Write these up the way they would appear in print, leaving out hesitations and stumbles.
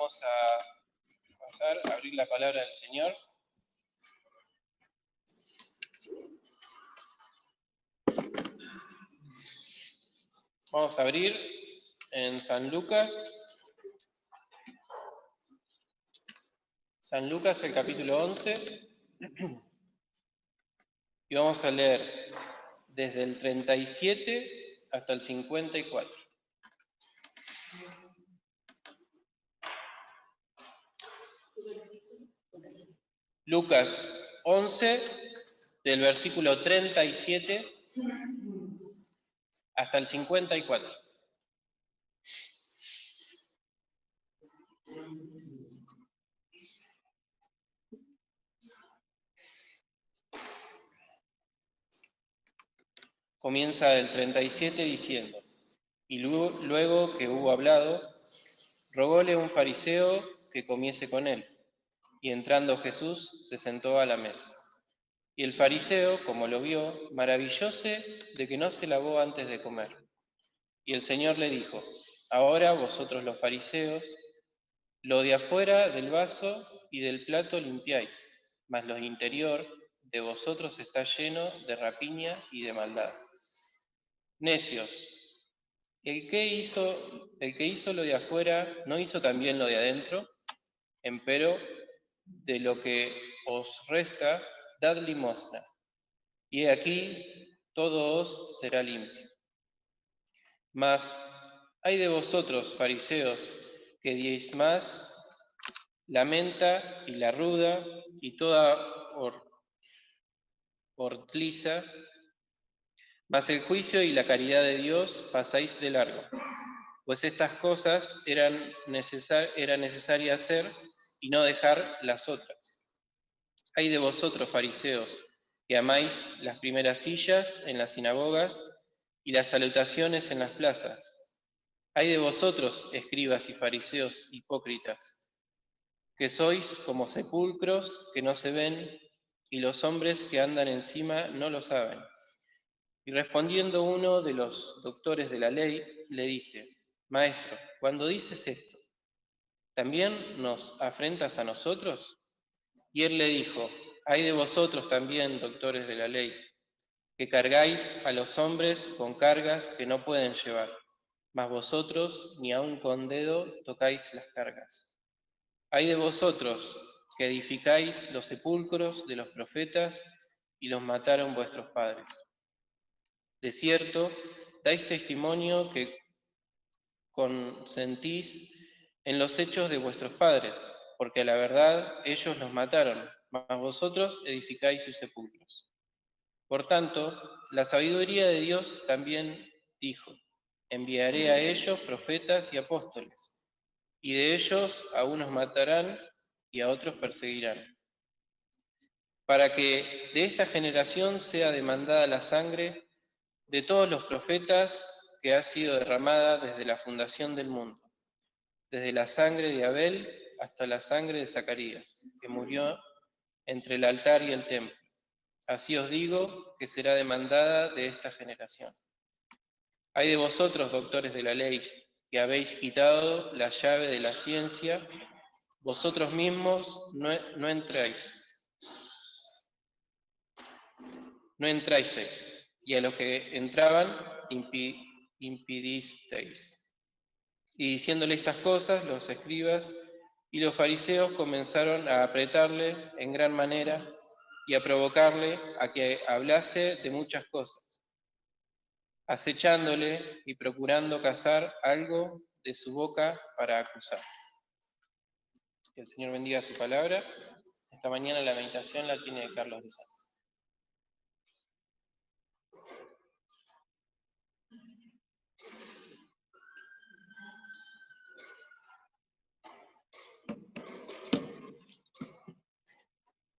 Vamos a pasar a abrir la palabra del Señor. Vamos a abrir en San Lucas. San Lucas, el capítulo 11. Y vamos a leer desde el 37 hasta el 54. Lucas 11, del versículo 37 hasta el 54. Comienza del 37 diciendo: y luego que hubo hablado, rogóle un fariseo que comiese con él, y entrando Jesús se sentó a la mesa. Y el fariseo, como lo vio, maravillóse de que no se lavó antes de comer. Y el Señor le dijo: ahora vosotros los fariseos, lo de afuera del vaso y del plato limpiáis, mas lo interior de vosotros está lleno de rapiña y de maldad. Necios, el que hizo lo de afuera, ¿no hizo también lo de adentro? Empero, de lo que os resta, dad limosna, y he aquí todo os será limpio. Mas ay de vosotros, fariseos, que diezmáis la menta y la ruda y toda hortaliza, mas el juicio y la caridad de Dios pasáis de largo, pues estas cosas era necesaria hacer y no dejar las otras. Ay de vosotros, fariseos, que amáis las primeras sillas en las sinagogas y las salutaciones en las plazas. Ay de vosotros, escribas y fariseos hipócritas, que sois como sepulcros que no se ven, y los hombres que andan encima no lo saben. Y respondiendo uno de los doctores de la ley, le dice: Maestro, cuando dices esto, ¿también nos afrentas a nosotros? Y él le dijo: ay de vosotros también, doctores de la ley, que cargáis a los hombres con cargas que no pueden llevar, mas vosotros ni aun con dedo tocáis las cargas. Ay de vosotros, que edificáis los sepulcros de los profetas y los mataron vuestros padres. De cierto, dais testimonio que consentís en los hechos de vuestros padres, porque a la verdad ellos los mataron, mas vosotros edificáis sus sepulcros. Por tanto, la sabiduría de Dios también dijo: enviaré a ellos profetas y apóstoles, y de ellos a unos matarán y a otros perseguirán, para que de esta generación sea demandada la sangre de todos los profetas que ha sido derramada desde la fundación del mundo, desde la sangre de Abel hasta la sangre de Zacarías, que murió entre el altar y el templo. Así os digo que será demandada de esta generación. Ay de vosotros, doctores de la ley, que habéis quitado la llave de la ciencia, vosotros mismos no entrasteis, y a los que entraban impidisteis. Y diciéndole estas cosas, los escribas y los fariseos comenzaron a apretarle en gran manera y a provocarle a que hablase de muchas cosas, acechándole y procurando cazar algo de su boca para acusar. Que el Señor bendiga su palabra. Esta mañana la meditación la tiene Carlos de Santos.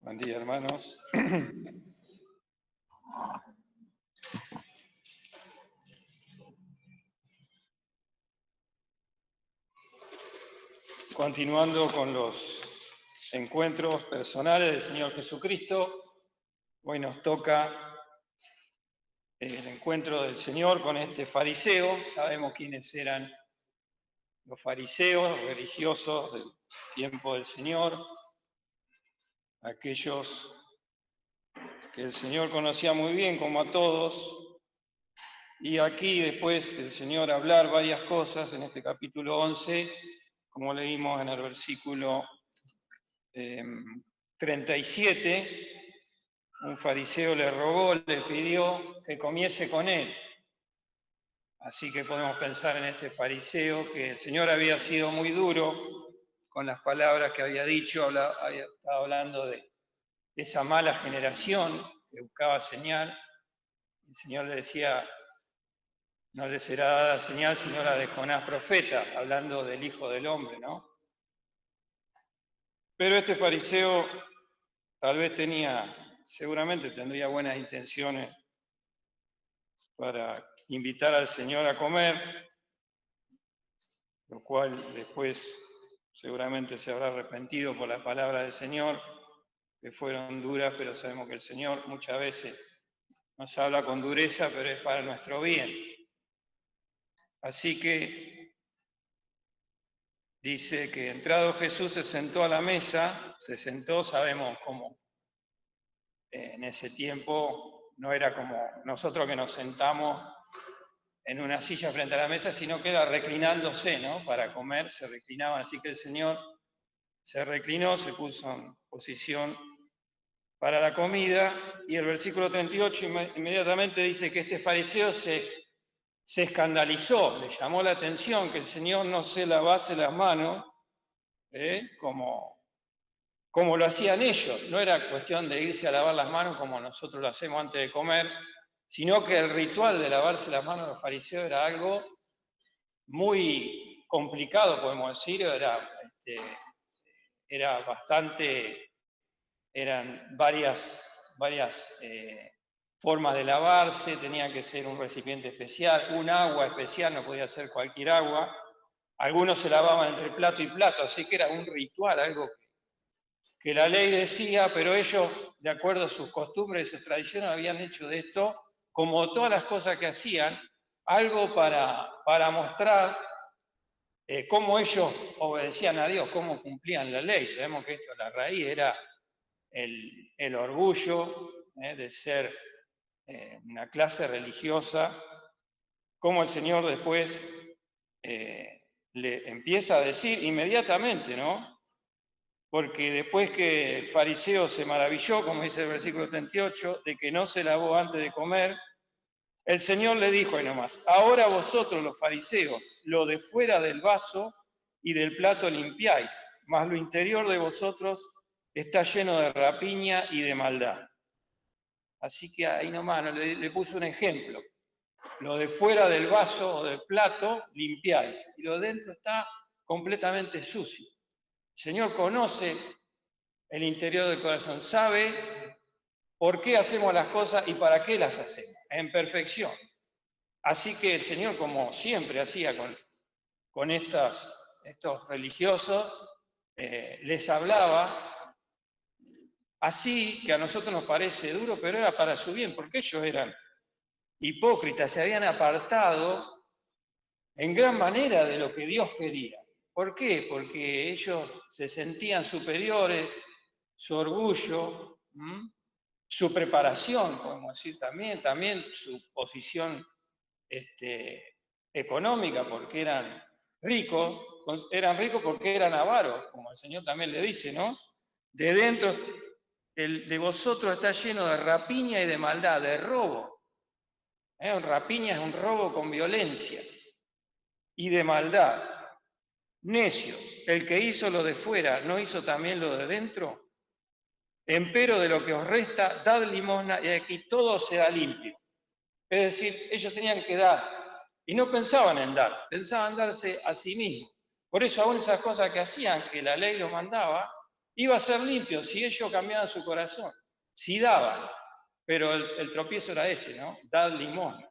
Buen día, hermanos. Continuando con los encuentros personales del Señor Jesucristo, hoy nos toca el encuentro del Señor con este fariseo. Sabemos quiénes eran los fariseos religiosos del tiempo del Señor, aquellos que el Señor conocía muy bien como a todos, y aquí después del Señor hablar varias cosas en este capítulo 11, como leímos en el versículo 37, un fariseo le rogó, le pidió que comiese con él. Así que podemos pensar en este fariseo que el Señor había sido muy duro con las palabras que había dicho, había estado hablando de esa mala generación que buscaba señal. El Señor le decía, no le será dada señal sino la de Jonás profeta, hablando del Hijo del Hombre, ¿no? Pero este fariseo tal vez seguramente tendría buenas intenciones para invitar al Señor a comer, lo cual después seguramente se habrá arrepentido por la palabra del Señor, que fueron duras, pero sabemos que el Señor muchas veces nos habla con dureza, pero es para nuestro bien. Así que dice que entrado Jesús se sentó a la mesa, sabemos cómo en ese tiempo no era como nosotros que nos sentamos en una silla frente a la mesa, sino que era reclinándose, ¿no? Para comer, se reclinaban. Así que el Señor se reclinó, se puso en posición para la comida, y el versículo 38 inmediatamente dice que este fariseo se escandalizó, le llamó la atención que el Señor no se lavase las manos, como lo hacían ellos. No era cuestión de irse a lavar las manos como nosotros lo hacemos antes de comer, sino que el ritual de lavarse las manos de los fariseos era algo muy complicado, podemos decir, eran varias formas de lavarse, tenía que ser un recipiente especial, un agua especial, no podía ser cualquier agua. Algunos se lavaban entre plato y plato, así que era un ritual, algo que la ley decía, pero ellos, de acuerdo a sus costumbres y sus tradiciones, habían hecho de esto, como todas las cosas que hacían, algo para mostrar cómo ellos obedecían a Dios, cómo cumplían la ley. Sabemos que esto, la raíz era el orgullo de ser una clase religiosa, como el Señor después le empieza a decir inmediatamente, ¿no? Porque después que el fariseo se maravilló, como dice el versículo 38, de que no se lavó antes de comer, el Señor le dijo ahí nomás, ahora vosotros los fariseos, lo de fuera del vaso y del plato limpiáis, mas lo interior de vosotros está lleno de rapiña y de maldad. Así que ahí nomás le puso un ejemplo. Lo de fuera del vaso o del plato limpiáis, y lo de dentro está completamente sucio. El Señor conoce el interior del corazón, sabe por qué hacemos las cosas y para qué las hacemos, en perfección. Así que el Señor, como siempre hacía con estos religiosos, les hablaba así, que a nosotros nos parece duro, pero era para su bien, porque ellos eran hipócritas, se habían apartado en gran manera de lo que Dios quería. ¿Por qué? Porque ellos se sentían superiores, su orgullo, su preparación, podemos decir también su posición económica, porque eran ricos porque eran avaros, como el Señor también le dice, ¿no? De dentro de vosotros está lleno de rapiña y de maldad, de robo. Rapiña es un robo con violencia y de maldad. Necios, el que hizo lo de fuera, ¿no hizo también lo de dentro? Empero de lo que os resta, dad limosna y aquí todo será limpio. Es decir, ellos tenían que dar y no pensaban en dar, pensaban darse a sí mismos. Por eso aún esas cosas que hacían, que la ley los mandaba, iba a ser limpio si ellos cambiaban su corazón, si daban. Pero el tropiezo era ese, ¿no? Dad limosna.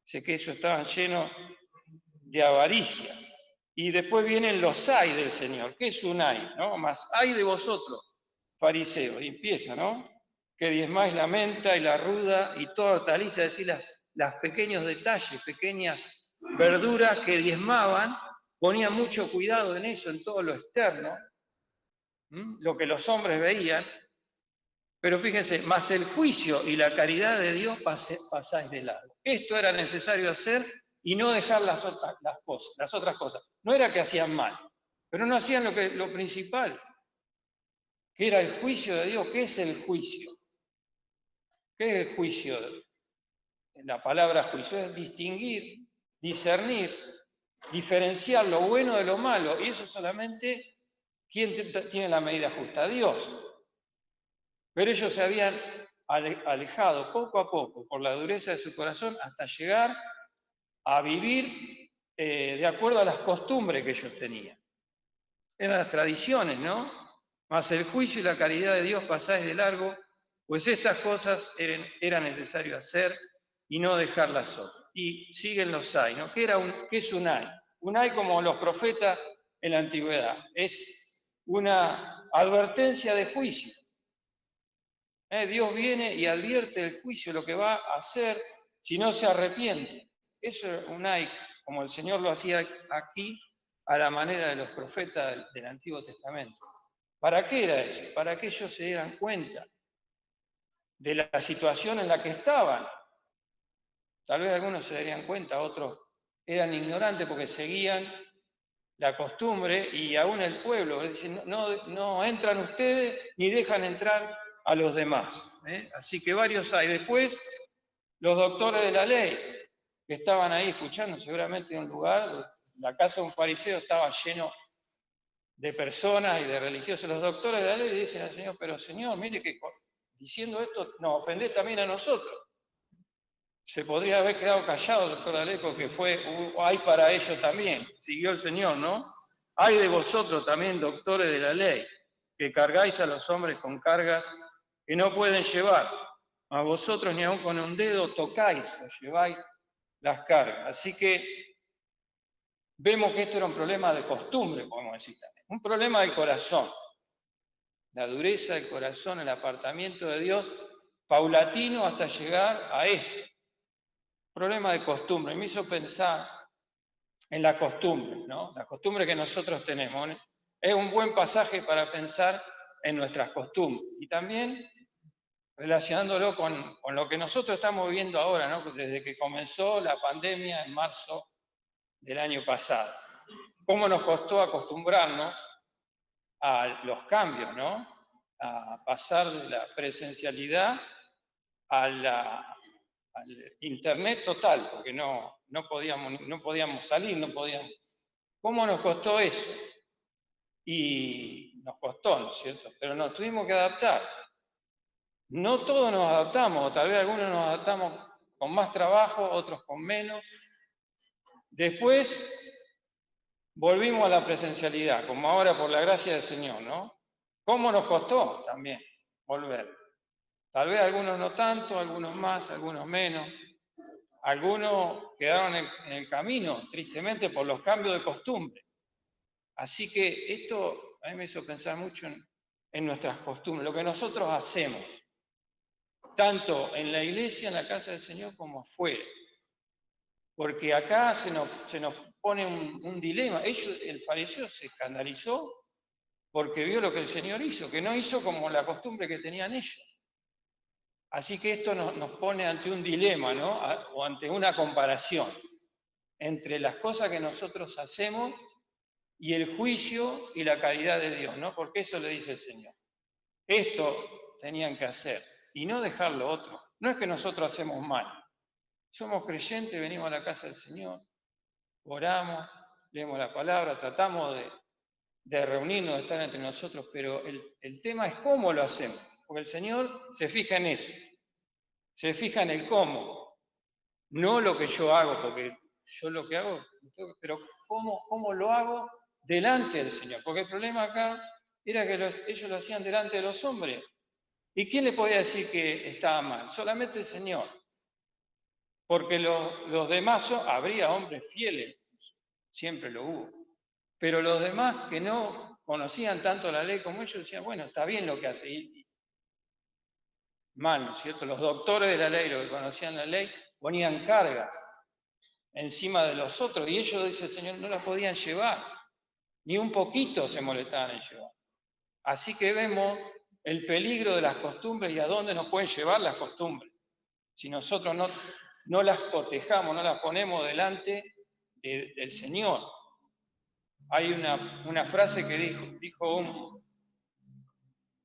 Sé que ellos estaban llenos de avaricia. Y después vienen los ay del Señor. ¿Qué es un ay? ¿No? Más ay de vosotros, fariseos. Y empieza, ¿no? Que diezmáis la menta y la ruda y toda hortaliza, es decir, las pequeños detalles, pequeñas verduras que diezmaban ponía mucho cuidado en eso, en todo lo externo, lo que los hombres veían, pero fíjense, más el juicio y la caridad de Dios pasáis de lado. Esto era necesario hacer y no dejar las otras cosas. No era que hacían mal, pero no hacían lo principal, que era el juicio de Dios. ¿Qué es el juicio? ¿Qué es el juicio? La palabra juicio es distinguir, discernir, diferenciar lo bueno de lo malo. Y eso solamente ¿quién tiene la medida justa? Dios. Pero ellos se habían alejado poco a poco por la dureza de su corazón hasta llegar a vivir de acuerdo a las costumbres que ellos tenían. Eran las tradiciones, ¿no? Mas el juicio y la caridad de Dios pasáis de largo, pues estas cosas era necesario hacer y no dejarlas otras. Y siguen los hay, ¿no? ¿Qué es un hay? Un hay, como los profetas en la antigüedad, es una advertencia de juicio. Dios viene y advierte el juicio, lo que va a hacer si no se arrepiente. Eso es un hay, como el Señor lo hacía aquí, a la manera de los profetas del Antiguo Testamento. ¿Para qué era eso? Para que ellos se dieran cuenta de la situación en la que estaban. Tal vez algunos se darían cuenta, otros eran ignorantes porque seguían la costumbre y aún el pueblo. Dicen, no entran ustedes ni dejan entrar a los demás. Así que varios hay. Después, los doctores de la ley, que estaban ahí escuchando seguramente en un lugar, la casa de un fariseo estaba lleno de personas y de religiosos. Los doctores de la ley le dicen al Señor, pero Señor, mire que diciendo esto nos ofendés también a nosotros. Se podría haber quedado callado el doctor de la ley porque hay para ellos también, siguió el Señor, ¿no? Hay de vosotros también, doctores de la ley, que cargáis a los hombres con cargas que no pueden llevar. A vosotros ni aun con un dedo tocáis o lleváis las cargas. Así que vemos que esto era un problema de costumbre, podemos decir también. Un problema del corazón. La dureza del corazón, el apartamiento de Dios, paulatino hasta llegar a esto. Problema de costumbre. Me hizo pensar en la costumbre, ¿no? La costumbre que nosotros tenemos. Es un buen pasaje para pensar en nuestras costumbres. Y también relacionándolo con lo que nosotros estamos viviendo ahora, ¿no? Desde que comenzó la pandemia en marzo del año pasado. ¿Cómo nos costó acostumbrarnos a los cambios, ¿no? A pasar de la presencialidad al internet total, porque no podíamos salir, no podíamos. ¿Cómo nos costó eso? Y nos costó, ¿no es cierto? Pero nos tuvimos que adaptar. No todos nos adaptamos, o tal vez algunos nos adaptamos con más trabajo, otros con menos. Después volvimos a la presencialidad, como ahora por la gracia del Señor, ¿no? ¿Cómo nos costó también volver? Tal vez algunos no tanto, algunos más, algunos menos. Algunos quedaron en el camino, tristemente, por los cambios de costumbre. Así que esto a mí me hizo pensar mucho en nuestras costumbres, lo que nosotros hacemos, tanto en la iglesia, en la casa del Señor, como afuera. Porque acá se nos pone un dilema. El fariseo se escandalizó porque vio lo que el Señor hizo, que no hizo como la costumbre que tenían ellos. Así que esto nos pone ante un dilema, ¿no? O ante una comparación entre las cosas que nosotros hacemos y el juicio y la caridad de Dios, ¿no? Porque eso le dice el Señor. Esto tenían que hacer y no dejar lo otro. No es que nosotros hacemos mal. Somos creyentes, venimos a la casa del Señor, oramos, leemos la palabra, tratamos de reunirnos, de estar entre nosotros, pero el tema es cómo lo hacemos, porque el Señor se fija en eso, se fija en el cómo, no lo que yo hago, porque yo lo que hago, pero cómo lo hago delante del Señor, porque el problema acá era que ellos lo hacían delante de los hombres. ¿Y quién le podía decir que estaba mal? Solamente el Señor. Porque los demás, habría hombres fieles, siempre lo hubo, pero los demás que no conocían tanto la ley como ellos decían, bueno, está bien lo que hace. Y mal, ¿no es cierto? Los doctores de la ley, los que conocían la ley, ponían cargas encima de los otros, y ellos, dice el Señor, no la podían llevar, ni un poquito se molestaban en llevar. Así que vemos el peligro de las costumbres y a dónde nos pueden llevar las costumbres. Si nosotros no las cotejamos, no las ponemos delante del Señor. Hay una frase que dijo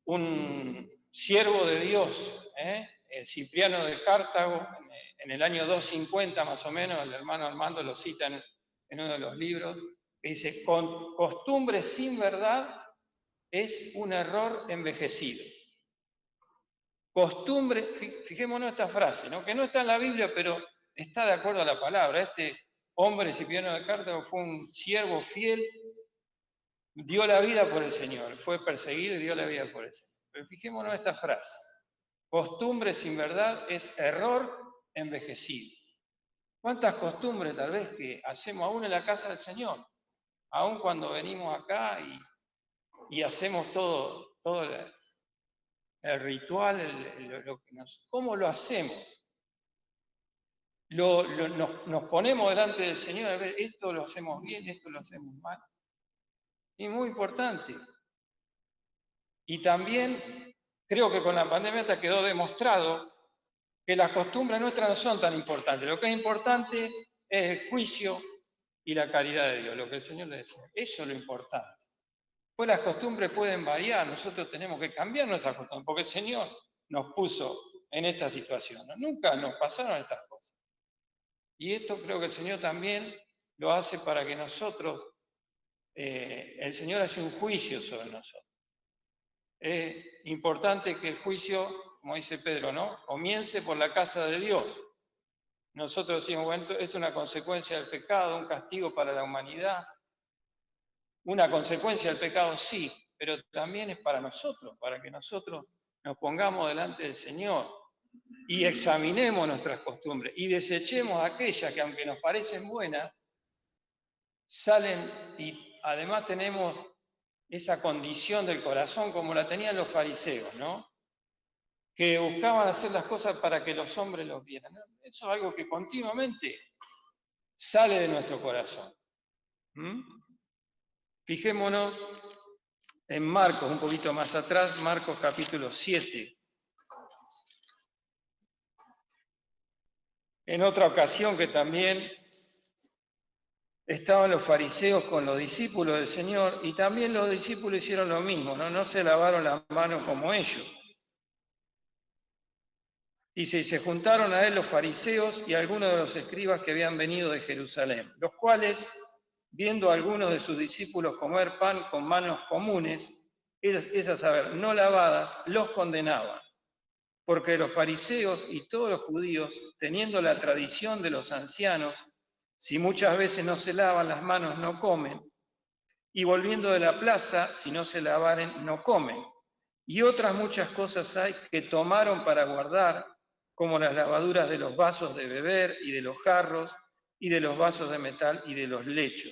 un siervo de Dios, Cipriano de Cartago, en el año 250 más o menos, el hermano Armando lo cita en uno de los libros, que dice, costumbre sin verdad es un error envejecido. Costumbre, fijémonos esta frase, ¿no? Que no está en la Biblia, pero está de acuerdo a la palabra. Este hombre, Cipriano de Cartago, fue un siervo fiel, dio la vida por el Señor, fue perseguido y dio la vida por el Señor. Pero fijémonos esta frase, costumbre sin verdad es error envejecido. ¿Cuántas costumbres tal vez que hacemos aún en la casa del Señor? Aún cuando venimos acá y hacemos todo el ritual, ¿cómo lo hacemos? Nos ponemos delante del Señor a ver, esto lo hacemos bien, esto lo hacemos mal. Y muy importante. Y también creo que con la pandemia hasta quedó demostrado que las costumbres nuestras no son tan importantes. Lo que es importante es el juicio y la caridad de Dios, lo que el Señor le decía. Eso es lo importante. Pues las costumbres pueden variar, nosotros tenemos que cambiar nuestras costumbres, porque el Señor nos puso en esta situación. Nunca nos pasaron estas cosas. Y esto creo que el Señor también lo hace para que nosotros, el Señor hace un juicio sobre nosotros. Es importante que el juicio, como dice Pedro, ¿no? Comience por la casa de Dios. Nosotros decimos, bueno, esto es una consecuencia del pecado, un castigo para la humanidad. Una consecuencia del pecado, sí, pero también es para nosotros, para que nosotros nos pongamos delante del Señor y examinemos nuestras costumbres y desechemos aquellas que, aunque nos parecen buenas, salen y además tenemos esa condición del corazón como la tenían los fariseos, ¿no? Que buscaban hacer las cosas para que los hombres los vieran. Eso es algo que continuamente sale de nuestro corazón. Fijémonos en Marcos, un poquito más atrás, Marcos capítulo 7. En otra ocasión que también estaban los fariseos con los discípulos del Señor y también los discípulos hicieron lo mismo, no se lavaron las manos como ellos. Dice, y se juntaron a él los fariseos y algunos de los escribas que habían venido de Jerusalén, los cuales, viendo a algunos de sus discípulos comer pan con manos comunes, es a saber, no lavadas, los condenaban. Porque los fariseos y todos los judíos, teniendo la tradición de los ancianos, si muchas veces no se lavan las manos, no comen, y volviendo de la plaza, si no se lavaren, no comen. Y otras muchas cosas hay que tomaron para guardar, como las lavaduras de los vasos de beber y de los jarros y de los vasos de metal y de los lechos.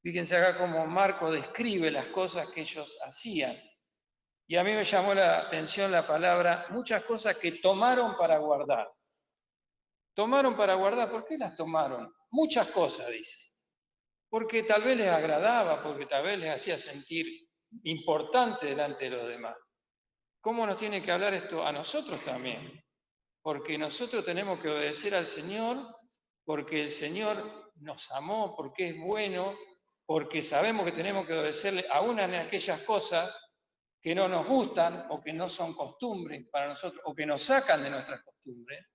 Fíjense acá cómo Marco describe las cosas que ellos hacían. Y a mí me llamó la atención la palabra, muchas cosas que tomaron para guardar. Tomaron para guardar, ¿por qué las tomaron? Muchas cosas, dice. Porque tal vez les agradaba, porque tal vez les hacía sentir importante delante de los demás. ¿Cómo nos tiene que hablar esto a nosotros también? Porque nosotros tenemos que obedecer al Señor, porque el Señor nos amó, porque es bueno, porque sabemos que tenemos que obedecerle aún en aquellas cosas que no nos gustan o que no son costumbres para nosotros o que nos sacan de nuestras costumbres.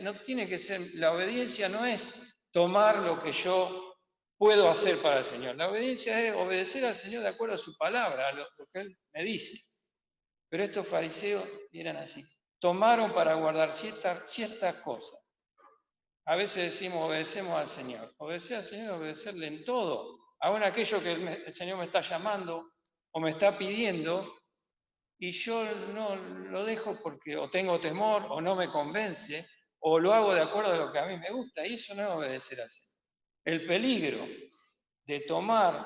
No tiene que ser, la obediencia no es tomar lo que yo puedo hacer para el Señor. La obediencia es obedecer al Señor de acuerdo a su palabra, a lo que Él me dice. Pero estos fariseos eran así. Tomaron para guardar ciertas cosas. A veces decimos obedecemos al Señor. Obedecer al Señor es obedecerle en todo. Aún aquello que el Señor me está llamando o me está pidiendo, y yo no lo dejo porque o tengo temor o no me convence, o lo hago de acuerdo a lo que a mí me gusta, y eso no es obedecer al Señor. El peligro de tomar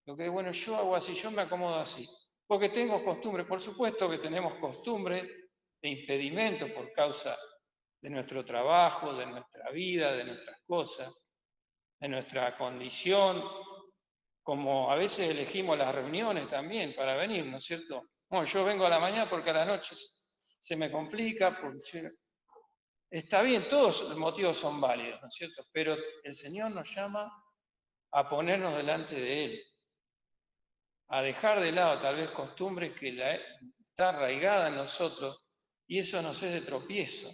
lo que, bueno, yo hago así, yo me acomodo así, porque tengo costumbre, por supuesto que tenemos costumbre de impedimento por causa de nuestro trabajo, de nuestra vida, de nuestras cosas, de nuestra condición, como a veces elegimos las reuniones también para venir, ¿no es cierto? Bueno, yo vengo a la mañana porque a la noche se me complica, porque está bien, todos los motivos son válidos, ¿no es cierto? Pero el Señor nos llama a ponernos delante de Él, a dejar de lado tal vez costumbres que está arraigada en nosotros y eso nos es de tropiezo,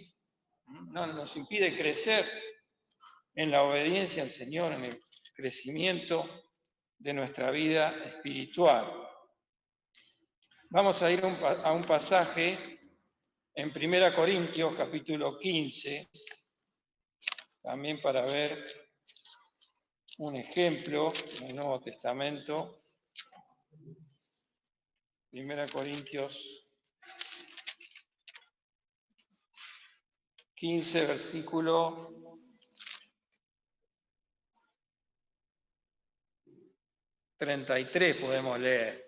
no nos impide crecer en la obediencia al Señor, en el crecimiento de nuestra vida espiritual. Vamos a ir a un pasaje en 1 Corintios capítulo 15, también para ver un ejemplo del Nuevo Testamento. 1 Corintios 15, versículo 33 podemos leer.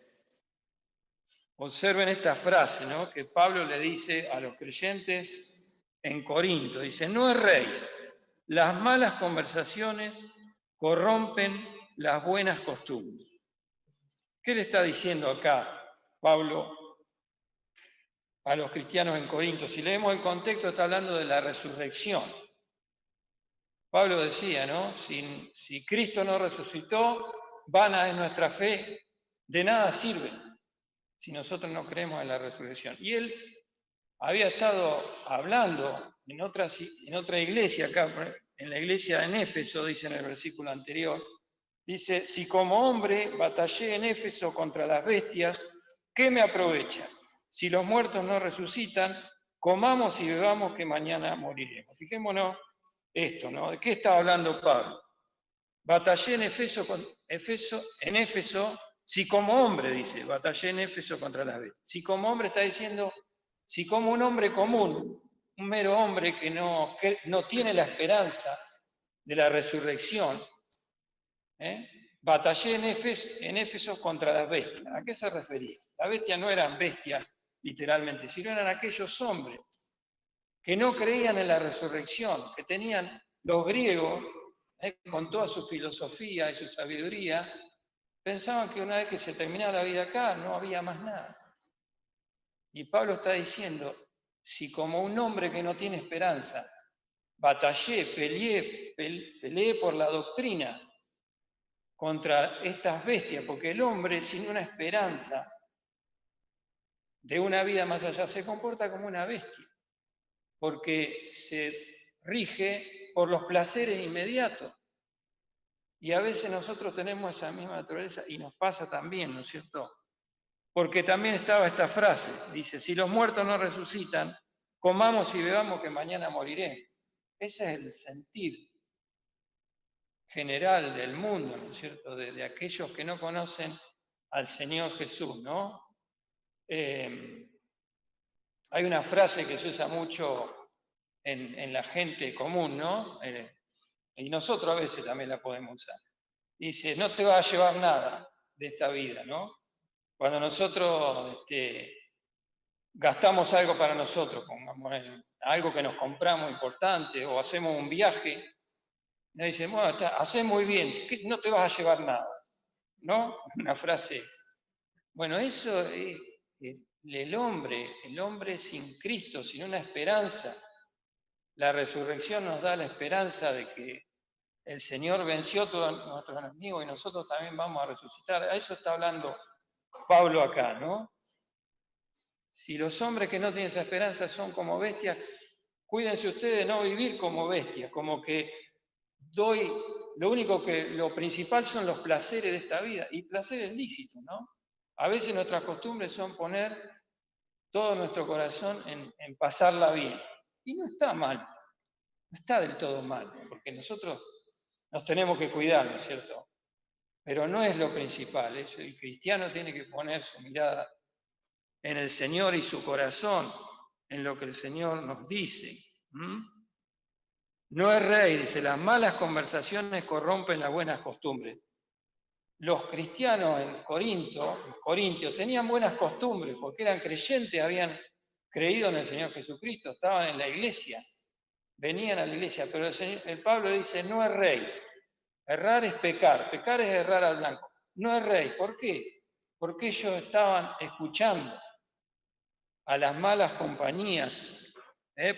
Observen esta frase, ¿no?, que Pablo le dice a los creyentes en Corinto. Dice, no erréis, las malas conversaciones corrompen las buenas costumbres. ¿Qué le está diciendo acá Pablo a los cristianos en Corinto? Si leemos el contexto, está hablando de la resurrección. Pablo decía, ¿no? Si Cristo no resucitó, vana es nuestra fe, de nada sirve si nosotros no creemos en la resurrección. Y él había estado hablando en otra iglesia, acá en la iglesia en Éfeso, dice en el versículo anterior, dice, si como hombre batallé en Éfeso contra las bestias, ¿qué me aprovecha? Si los muertos no resucitan, comamos y bebamos que mañana moriremos. Fijémonos esto, ¿no? ¿De qué estaba hablando Pablo? Batallé en Éfeso, si como hombre, dice, batallé en Éfeso contra las bestias. Si como hombre está diciendo, si como un hombre común, un mero hombre que no tiene la esperanza de la resurrección, batallé en Éfeso contra las bestias. ¿A qué se refería? Las bestias no eran bestias literalmente, sino eran aquellos hombres que no creían en la resurrección, que tenían los griegos, con toda su filosofía y su sabiduría, pensaban que una vez que se terminaba la vida acá, no había más nada. Y Pablo está diciendo, si como un hombre que no tiene esperanza, batallé, peleé por la doctrina contra estas bestias, porque el hombre sin una esperanza de una vida más allá se comporta como una bestia, porque se rige por los placeres inmediatos. Y a veces nosotros tenemos esa misma naturaleza y nos pasa también, ¿no es cierto? Porque también estaba esta frase, dice, si los muertos no resucitan, comamos y bebamos que mañana moriremos. Ese es el sentir general del mundo, ¿no es cierto? De aquellos que no conocen al Señor Jesús, ¿no? Hay una frase que se usa mucho en la gente común, ¿no? Y nosotros a veces también la podemos usar. Dice, no te va a llevar nada de esta vida, ¿no? Cuando nosotros gastamos algo para nosotros, pongamos algo que nos compramos importante o hacemos un viaje, nos dicen, bueno, hacés muy bien, no te vas a llevar nada, ¿no? Una frase. Bueno, eso es el hombre sin Cristo, sin una esperanza. La resurrección nos da la esperanza de que el Señor venció a todos nuestros enemigos y nosotros también vamos a resucitar. A eso está hablando Pablo acá, ¿no? Si los hombres que no tienen esa esperanza son como bestias, cuídense ustedes de no vivir como bestias, como que lo principal son los placeres de esta vida, y placeres lícitos, ¿no? A veces nuestras costumbres son poner todo nuestro corazón en pasarla bien. Y no está mal, no está del todo mal, porque nosotros nos tenemos que cuidar, ¿no es cierto? Pero no es lo principal, el cristiano tiene que poner su mirada en el Señor y su corazón en lo que el Señor nos dice. No erréis, dice, las malas conversaciones corrompen las buenas costumbres. Los cristianos en Corintios tenían buenas costumbres porque eran creyentes, habían creído en el Señor Jesucristo, estaban en la iglesia. venían a la iglesia, pero el Pablo dice, no erréis. Errar es pecar es errar al blanco. No erréis. ¿Por qué? Porque ellos estaban escuchando a las malas compañías,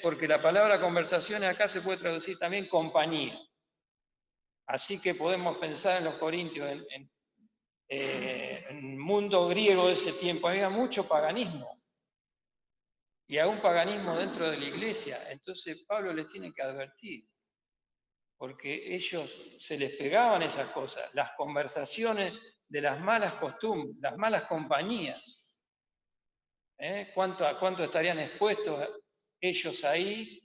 porque la palabra conversaciones acá se puede traducir también compañía. Así que podemos pensar en los corintios, en el mundo griego de ese tiempo, había mucho paganismo, y aún paganismo dentro de la iglesia. Entonces Pablo les tiene que advertir, porque ellos se les pegaban esas cosas, las conversaciones de las malas costumbres, las malas compañías. ¿Cuánto estarían expuestos ellos ahí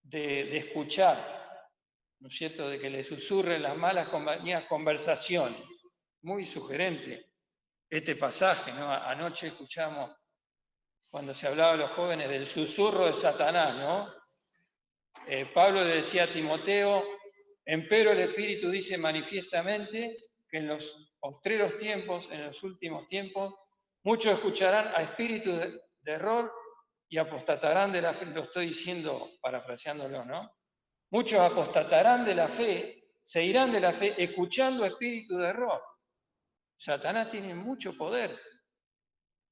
de escuchar, ¿no es cierto?, de que les susurren las malas compañías conversaciones? Muy sugerente este pasaje, ¿no? Anoche escuchamos, cuando se hablaba a los jóvenes, del susurro de Satanás, ¿no? Pablo le decía a Timoteo, empero el Espíritu dice manifiestamente que en los postreros tiempos, en los últimos tiempos, muchos escucharán a espíritus de error y apostatarán de la fe. Lo estoy diciendo parafraseándolo, ¿no? Muchos apostatarán de la fe, se irán de la fe escuchando espíritus de error. Satanás tiene mucho poder.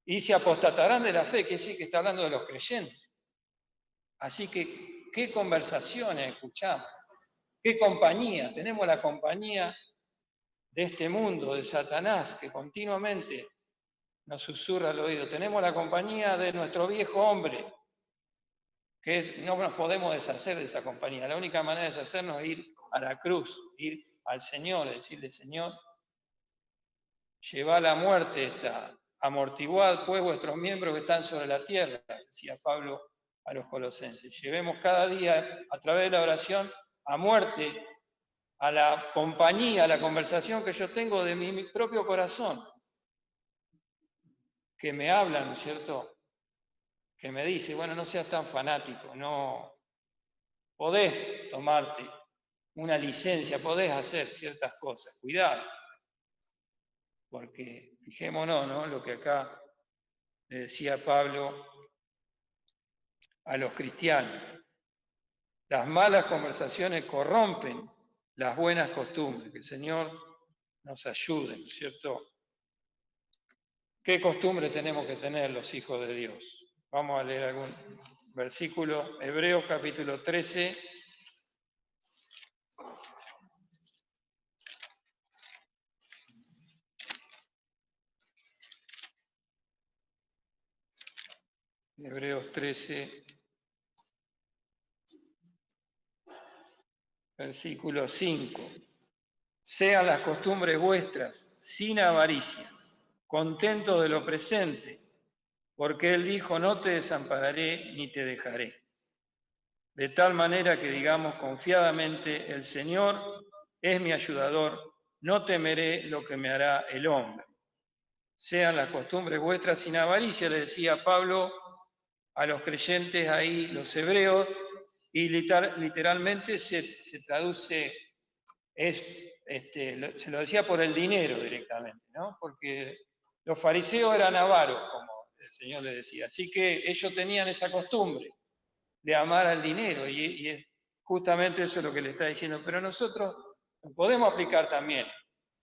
Y se apostatarán de la fe, que sí que está hablando de los creyentes. Así que, ¿qué conversaciones escuchamos? ¿Qué compañía? Tenemos la compañía de este mundo, de Satanás, que continuamente nos susurra al oído. Tenemos la compañía de nuestro viejo hombre, que no nos podemos deshacer de esa compañía. La única manera de deshacernos es ir a la cruz, ir al Señor, decirle, Señor, lleva la muerte esta, amortiguad pues vuestros miembros que están sobre la tierra, decía Pablo a los colosenses. Llevemos cada día a través de la oración a muerte, a la compañía, a la conversación que yo tengo de mi propio corazón, que me habla, ¿no es cierto?, que me dice, bueno, no seas tan fanático, no podés tomarte una licencia, podés hacer ciertas cosas, cuidado, porque fijémonos, ¿no?, lo que acá le decía Pablo a los cristianos. Las malas conversaciones corrompen las buenas costumbres. Que el Señor nos ayude, ¿no es cierto? ¿Qué costumbre tenemos que tener los hijos de Dios? Vamos a leer algún versículo. Hebreos capítulo 13. Hebreos 13, versículo 5. Sean las costumbres vuestras sin avaricia, contentos de lo presente, porque Él dijo, no te desampararé ni te dejaré. De tal manera que digamos confiadamente, el Señor es mi ayudador, no temeré lo que me hará el hombre. Sean las costumbres vuestras sin avaricia, le decía Pablo a los creyentes ahí, los hebreos, y literalmente se traduce, se lo decía por el dinero directamente, ¿no? Porque los fariseos eran avaros, como el Señor les decía, así que ellos tenían esa costumbre de amar al dinero, y es justamente eso lo que le está diciendo, pero nosotros lo podemos aplicar también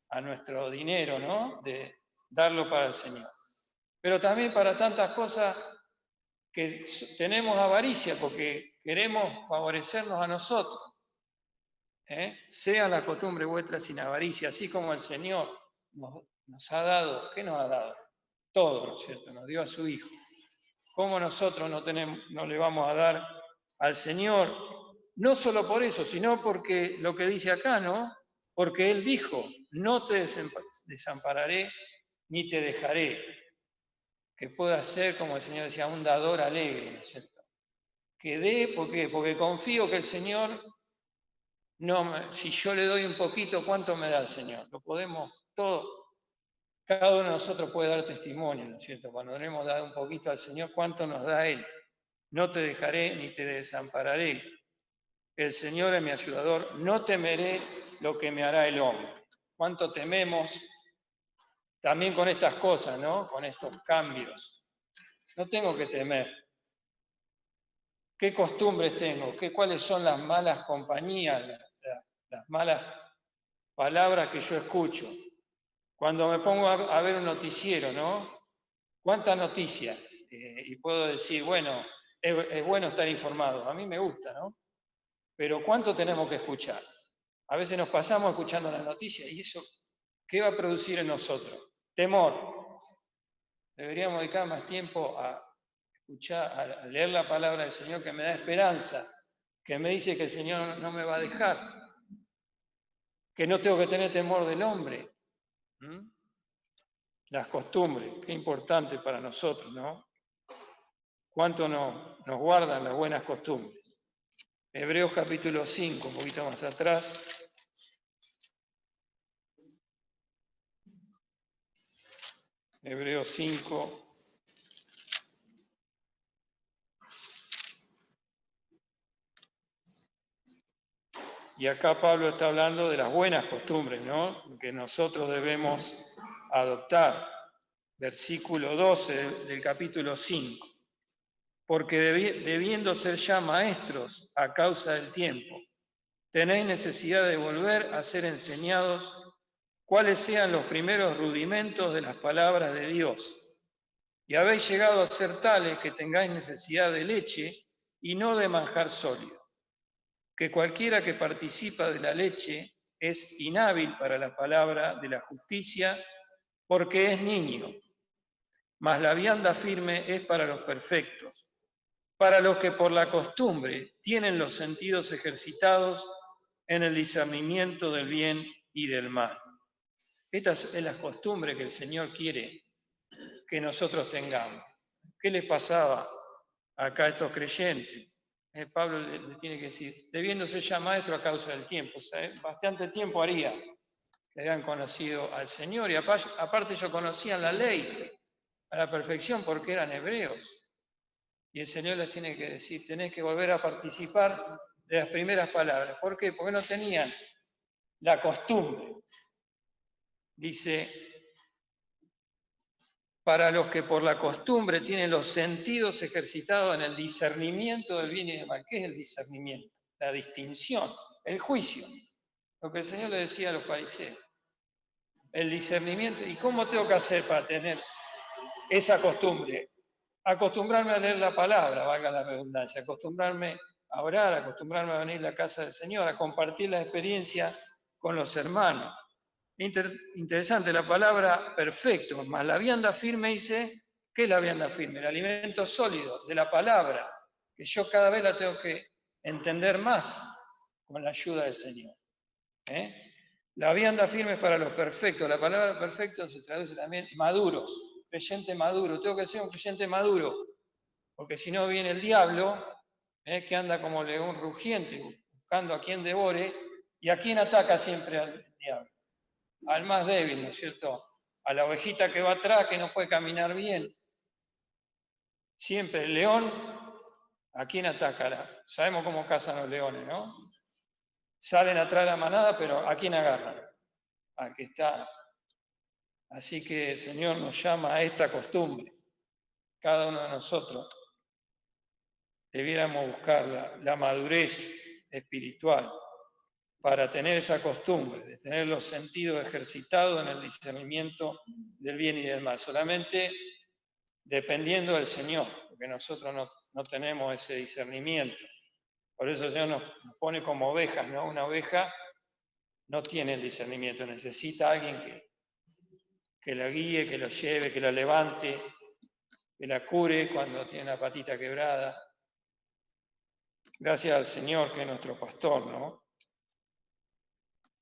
a nuestro dinero, ¿no?, de darlo para el Señor, pero también para tantas cosas que tenemos avaricia, porque queremos favorecernos a nosotros. Sean las costumbres vuestras sin avaricia, así como el Señor nos ha dado, ¿qué nos ha dado? Todo, ¿no es cierto? Nos dio a su Hijo. ¿Cómo nosotros no le vamos a dar al Señor? No solo por eso, sino porque lo que dice acá, ¿no? Porque Él dijo, no te desampararé ni te dejaré. Que pueda ser, como el Señor decía, un dador alegre, ¿no es cierto? Que dé, ¿por qué? Porque confío que el Señor, si yo le doy un poquito, ¿cuánto me da el Señor? Lo podemos todo. Cada uno de nosotros puede dar testimonio, ¿no es cierto? Cuando le hemos dado un poquito al Señor, ¿cuánto nos da Él? No te dejaré ni te desampararé. El Señor es mi ayudador, no temeré lo que me hará el hombre. ¿Cuánto tememos también con estas cosas, ¿no? Con estos cambios. No tengo que temer. ¿Qué costumbres tengo? ¿Cuáles son las malas compañías, las malas palabras que yo escucho? Cuando me pongo a ver un noticiero, ¿no? ¿Cuántas noticias? Y puedo decir, bueno, es bueno estar informado. A mí me gusta, ¿no? Pero ¿cuánto tenemos que escuchar? A veces nos pasamos escuchando las noticias y eso, ¿qué va a producir en nosotros? Temor. Deberíamos dedicar más tiempo a escuchar, a leer la palabra del Señor que me da esperanza, que me dice que el Señor no me va a dejar, que no tengo que tener temor del hombre. Las costumbres, qué importante para nosotros, ¿no? Cuánto nos guardan las buenas costumbres. Hebreos capítulo 5, un poquito más atrás. Hebreos 5. Y acá Pablo está hablando de las buenas costumbres, ¿no? Que nosotros debemos adoptar. Versículo 12 del capítulo 5. Porque debiendo ser ya maestros a causa del tiempo, tenéis necesidad de volver a ser enseñados cuáles sean los primeros rudimentos de las palabras de Dios. Y habéis llegado a ser tales que tengáis necesidad de leche y no de manjar sólido. Que cualquiera que participa de la leche es inhábil para la palabra de la justicia porque es niño, mas la vianda firme es para los perfectos, para los que por la costumbre tienen los sentidos ejercitados en el discernimiento del bien y del mal. Esta es la costumbre que el Señor quiere que nosotros tengamos. ¿Qué les pasaba acá a estos creyentes? Pablo le tiene que decir, debiéndose ya maestro a causa del tiempo. O sea, bastante tiempo haría que habían conocido al Señor y aparte ellos conocían la ley a la perfección porque eran hebreos. Y el Señor les tiene que decir, tenés que volver a participar de las primeras palabras. ¿Por qué? Porque no tenían la costumbre. Dice, para los que por la costumbre tienen los sentidos ejercitados en el discernimiento del bien y del mal. ¿Qué es el discernimiento? La distinción, el juicio. Lo que el Señor le decía a los fariseos. El discernimiento. ¿Y cómo tengo que hacer para tener esa costumbre? Acostumbrarme a leer la palabra, valga la redundancia, acostumbrarme a orar, acostumbrarme a venir a la casa del Señor, a compartir la experiencia con los hermanos. Interesante la palabra perfecto, más la vianda firme dice, ¿qué es la vianda firme? El alimento sólido de la palabra, que yo cada vez la tengo que entender más con la ayuda del Señor. La vianda firme es para los perfectos, la palabra perfecto se traduce también maduros, creyente maduro, tengo que ser un creyente maduro, porque si no viene el diablo, que anda como león rugiente, buscando a quien devore, y a quién ataca siempre al diablo. Al más débil, ¿no es cierto? A la ovejita que va atrás, que no puede caminar bien. Siempre el león, ¿a quién atacará? Sabemos cómo cazan los leones, ¿no? Salen atrás de la manada, pero ¿a quién agarran? Al que está. Así que el Señor nos llama a esta costumbre. Cada uno de nosotros debiéramos buscar la madurez espiritual para tener esa costumbre, de tener los sentidos ejercitados en el discernimiento del bien y del mal, solamente dependiendo del Señor, porque nosotros no tenemos ese discernimiento. Por eso el Señor nos pone como ovejas, ¿no? Una oveja no tiene el discernimiento, necesita a alguien que la guíe, que lo lleve, que la levante, que la cure cuando tiene la patita quebrada. Gracias al Señor que es nuestro pastor, ¿no?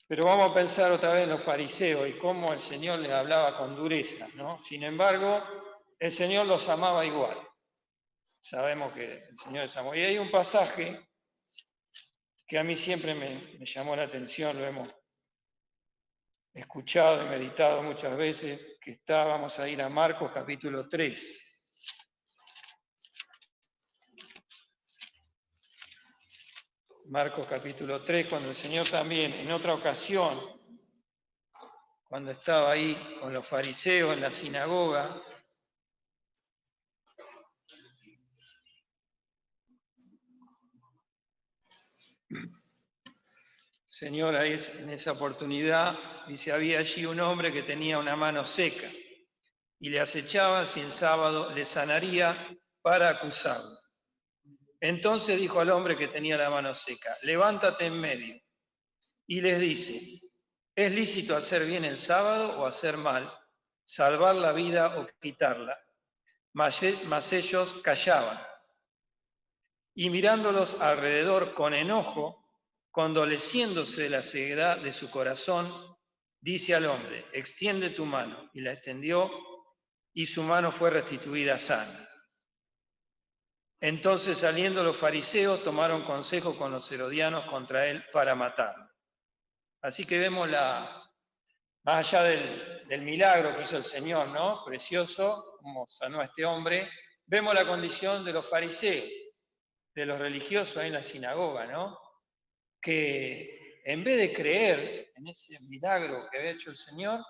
Pero vamos a pensar otra vez en los fariseos y cómo el Señor les hablaba con dureza, ¿no? Sin embargo, el Señor los amaba igual. Sabemos que el Señor les amó. Y hay un pasaje que a mí siempre me llamó la atención, lo hemos escuchado y meditado muchas veces, que vamos a ir a Marcos capítulo 3. Marcos capítulo 3, cuando el Señor también, en otra ocasión, cuando estaba ahí con los fariseos en la sinagoga, Señor ahí en esa oportunidad dice, había allí un hombre que tenía una mano seca y le acechaba si en sábado le sanaría para acusarlo. Entonces dijo al hombre que tenía la mano seca, levántate en medio. Y les dice, ¿es lícito hacer bien el sábado o hacer mal, salvar la vida o quitarla? Mas ellos callaban. Y mirándolos alrededor con enojo, condoleciéndose de la ceguedad de su corazón, dice al hombre, extiende tu mano. Y la extendió, y su mano fue restituida sana. Entonces, saliendo los fariseos, tomaron consejo con los herodianos contra él para matarlo. Así que vemos más allá del milagro que hizo el Señor, ¿no? Precioso, como sanó a este hombre, vemos la condición de los fariseos, de los religiosos ahí en la sinagoga, ¿no? Que en vez de creer en ese milagro que había hecho el Señor,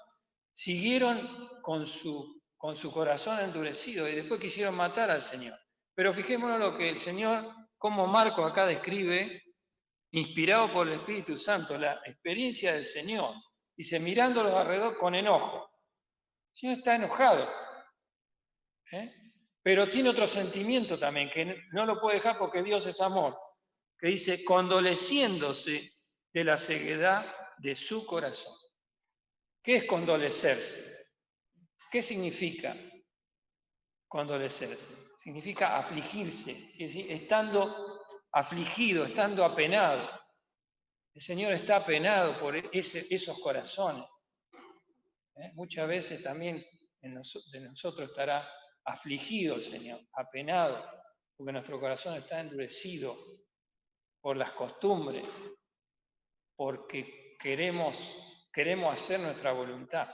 siguieron con su corazón endurecido y después quisieron matar al Señor. Pero fijémonos lo que el Señor, como Marcos acá describe, inspirado por el Espíritu Santo, la experiencia del Señor. Dice, mirándolos alrededor con enojo. El Señor está enojado. Pero tiene otro sentimiento también, que no lo puede dejar porque Dios es amor. Que dice, condoleciéndose de la ceguedad de su corazón. ¿Qué es condolecerse? ¿Qué significa condolecerse? Significa afligirse, es decir, estando afligido, estando apenado. El Señor está apenado por esos corazones. Muchas veces también de nosotros estará afligido el Señor, apenado, porque nuestro corazón está endurecido por las costumbres, porque queremos hacer nuestra voluntad.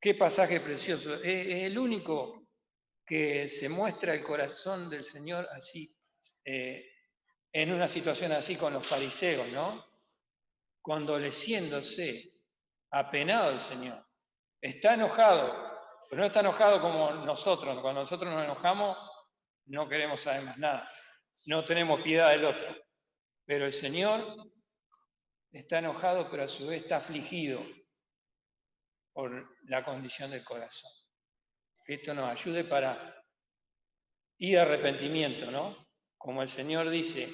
Qué pasaje precioso. Es el único que se muestra el corazón del Señor así, en una situación así con los fariseos, ¿no? Condoleciéndose, apenado el Señor. Está enojado, pero no está enojado como nosotros. Cuando nosotros nos enojamos, no queremos saber más nada. No tenemos piedad del otro. Pero el Señor está enojado, pero a su vez está afligido por la condición del corazón. Que esto nos ayude para ir a arrepentimiento, ¿no? Como el Señor dice,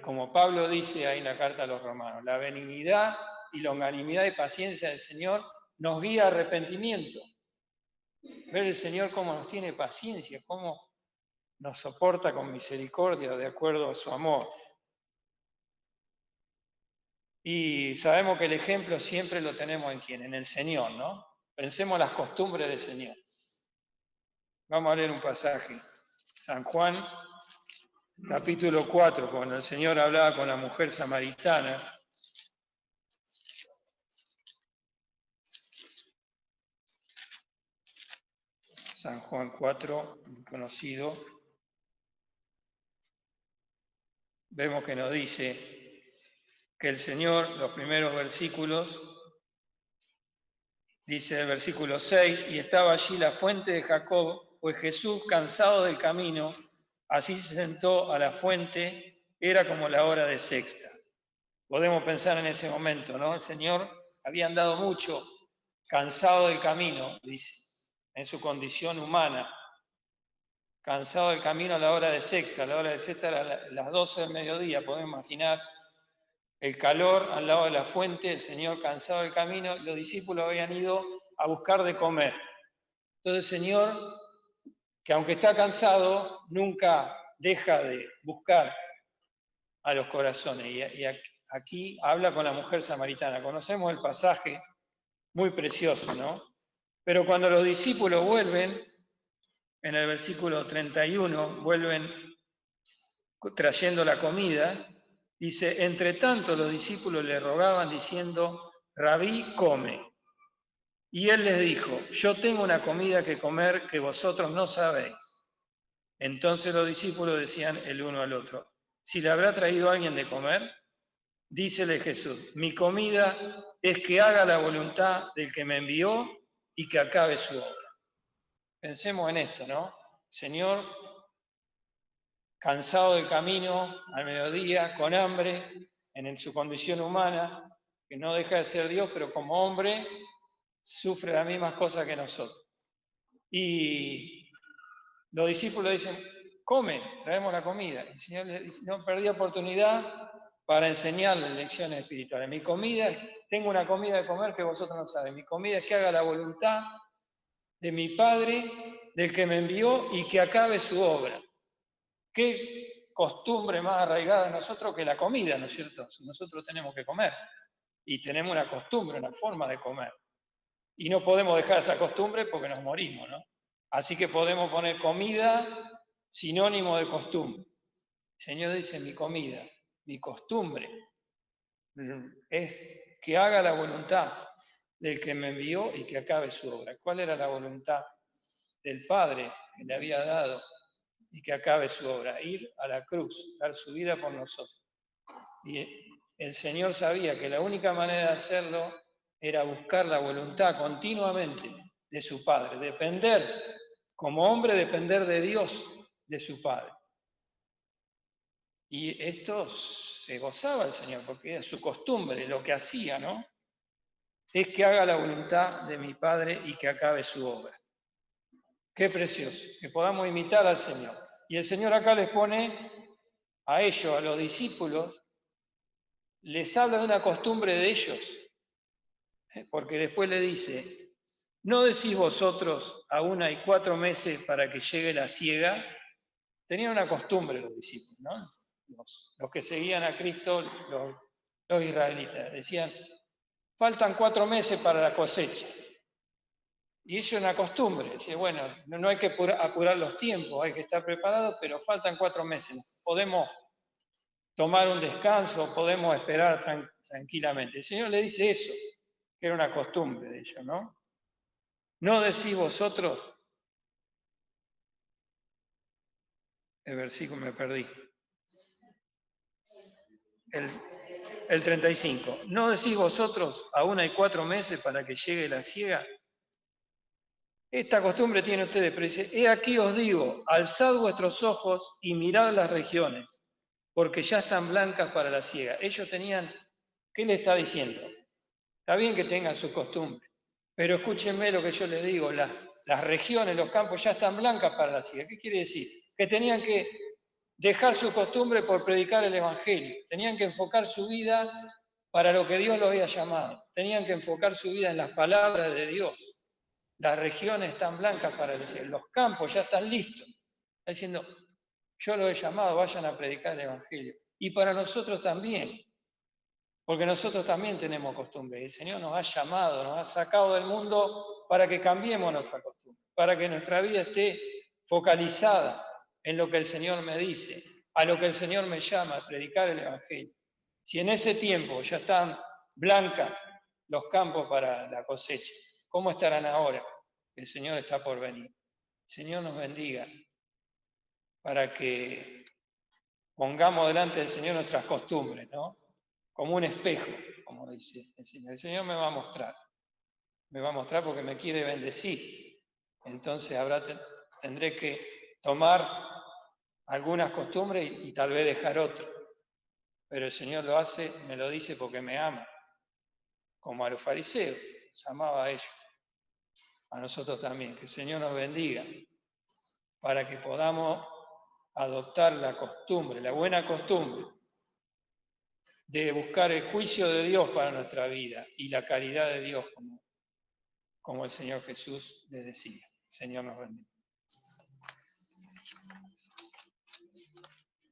como Pablo dice ahí en la carta a los romanos, la benignidad y longanimidad y paciencia del Señor nos guía a arrepentimiento. Ver el Señor cómo nos tiene paciencia, cómo nos soporta con misericordia de acuerdo a su amor. Y sabemos que el ejemplo siempre lo tenemos en quién, en el Señor, ¿no? Pensemos las costumbres del Señor. Vamos a leer un pasaje. San Juan, capítulo 4, cuando el Señor hablaba con la mujer samaritana. San Juan 4, muy conocido. Vemos que nos dice que el Señor, los primeros versículos, dice el versículo 6, y estaba allí la fuente de Jacob, pues Jesús, cansado del camino, así se sentó a la fuente, era como la hora de sexta. Podemos pensar en ese momento, ¿no? El Señor había andado mucho, cansado del camino, dice, en su condición humana, cansado del camino a la hora de sexta. La hora de sexta era las 12 del mediodía, podemos imaginar el calor al lado de la fuente, el Señor cansado del camino, los discípulos habían ido a buscar de comer. Entonces el Señor, que aunque está cansado, nunca deja de buscar a los corazones. Y aquí habla con la mujer samaritana. Conocemos el pasaje, muy precioso, ¿no? Pero cuando los discípulos vuelven, en el versículo 31, vuelven trayendo la comida, dice, entre tanto los discípulos le rogaban diciendo, Rabí, come. Y él les dijo, yo tengo una comida que comer que vosotros no sabéis. Entonces los discípulos decían el uno al otro, si le habrá traído alguien de comer, dícele Jesús, mi comida es que haga la voluntad del que me envió y que acabe su obra. Pensemos en esto, ¿no? Señor, cansado del camino, al mediodía, con hambre, en su condición humana, que no deja de ser Dios, pero como hombre sufre las mismas cosas que nosotros. Y los discípulos dicen, come, traemos la comida. El Señor le dice, no perdí oportunidad para enseñarles lecciones espirituales. Mi comida, tengo una comida de comer que vosotros no saben. Mi comida es que haga la voluntad de mi Padre, del que me envió, y que acabe su obra. ¿Qué costumbre más arraigada en nosotros que la comida, ¿no es cierto? Nosotros tenemos que comer y tenemos una costumbre, una forma de comer. Y no podemos dejar esa costumbre porque nos morimos, ¿no? Así que podemos poner comida sinónimo de costumbre. El Señor dice, mi comida, mi costumbre, es que haga la voluntad del que me envió y que acabe su obra. ¿Cuál era la voluntad del Padre que le había dado y que acabe su obra? Ir a la cruz, dar su vida por nosotros. Y el Señor sabía que la única manera de hacerlo era buscar la voluntad continuamente de su Padre, depender, como hombre, depender de Dios, de su Padre. Y esto se gozaba el Señor, porque era su costumbre, lo que hacía, ¿no? Es que haga la voluntad de mi Padre y que acabe su obra. Qué precioso, que podamos imitar al Señor. Y el Señor acá les pone a ellos, a los discípulos, les habla de una costumbre de ellos, porque después le dice, ¿no decís vosotros aún hay 4 meses para que llegue la siega? Tenían una costumbre los discípulos, ¿no? Los que seguían a Cristo, los israelitas, decían, faltan 4 meses para la cosecha. Y eso es una costumbre, decía, bueno, no hay que apurar los tiempos, hay que estar preparados, pero faltan 4 meses. Podemos tomar un descanso, podemos esperar tranquilamente. El Señor le dice eso, que era una costumbre de ellos, ¿no? ¿No decís vosotros? El versículo me perdí. El 35. ¿No decís vosotros, aún hay 4 meses para que llegue la siega? Esta costumbre tiene ustedes, pero dice, he aquí os digo, alzad vuestros ojos y mirad las regiones, porque ya están blancas para la siega. Ellos tenían, ¿qué le está diciendo? Está bien que tengan su costumbre, pero escúchenme lo que yo les digo, las regiones, los campos ya están blancas para la siega. ¿Qué quiere decir? Que tenían que dejar su costumbre por predicar el Evangelio, tenían que enfocar su vida para lo que Dios los había llamado, tenían que enfocar su vida en las palabras de Dios. Las regiones están blancas para decir, los campos ya están listos. Está diciendo, yo los he llamado, vayan a predicar el Evangelio. Y para nosotros también, porque nosotros también tenemos costumbre. El Señor nos ha llamado, nos ha sacado del mundo para que cambiemos nuestra costumbre, para que nuestra vida esté focalizada en lo que el Señor me dice, a lo que el Señor me llama, a predicar el Evangelio. Si en ese tiempo ya están blancas los campos para la cosecha, ¿cómo estarán ahora? El Señor está por venir. El Señor nos bendiga para que pongamos delante del Señor nuestras costumbres, ¿no? Como un espejo, como dice el Señor. El Señor me va a mostrar porque me quiere bendecir. Entonces tendré que tomar algunas costumbres y tal vez dejar otras. Pero el Señor lo hace, me lo dice porque me ama. Como a los fariseos, los amaba a ellos. A nosotros también. Que el Señor nos bendiga para que podamos adoptar la costumbre, la buena costumbre de buscar el juicio de Dios para nuestra vida y la caridad de Dios, como el Señor Jesús les decía. El Señor nos bendiga.